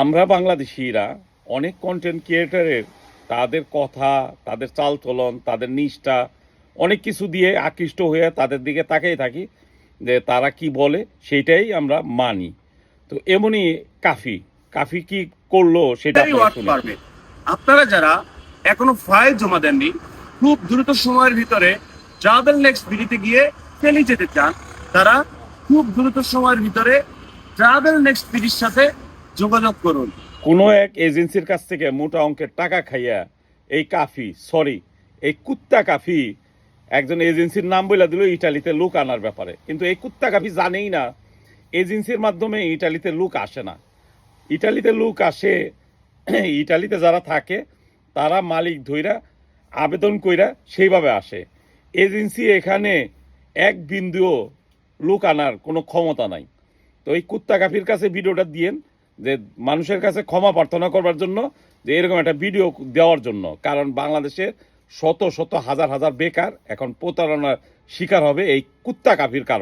আমরা বাংলাদেশিরা অনেক কন্টেন্ট ক্রিয়েটরের তাদের কথা, তাদের চালচলন, তাদের নিষ্ঠা অনেক কিছু দিয়ে আকৃষ্ট হয়ে তাদের দিকে তাকিয়ে থাকি যে তারা কি বলে সেইটাই আমরা মানি। তো এমনই কাফি কাফি কি করলো সেটা আপনারা শুনুন। পারবে। আপনারা যারা এখনো ফাইল জমা দেননি, খুব দ্রুত সময়ের ভিতরে ট্রাভেল নেক্সট বিডিতে গিয়ে ফেলে যেতে চান, তারা খুব দ্রুত সময়ের ভিতরে ট্রাভেল নেক্সট বিডির সাথে যোগাযোগ করুন। কোনো এক এজেন্সির কাছ থেকে মোটা অঙ্কের টাকা খাইয়া এই কাফি, সরি এই কুত্তা কাফি, একজন এজেন্সির নাম বলে দিল ইটালিতে লোক আনার ব্যাপারে, কিন্তু এই কুত্তা কাফি জানেই না এজেন্সির মাধ্যমে ইটালিতে লোক আসে না। ইটালিতে লোক আসে, ইটালিতে যারা থাকে তারা মালিক ধইরা আবেদন কইরা সেইভাবে আসে। এজেন্সি এখানে এক বিন্দুও লোক আনার কোনো ক্ষমতা নাই। তো এই কুত্তা কাফির কাছে ভিডিওটা দিয়েন, যে মানুষের কাছে ক্ষমা প্রার্থনা করবার জন্য, যে এরকম একটা ভিডিও দেওয়ার জন্য। কারণ বাংলাদেশে শত শত হাজার হাজার বেকার এখন প্রতারণার শিকার হবে এই কুত্তা কাফির কারণে।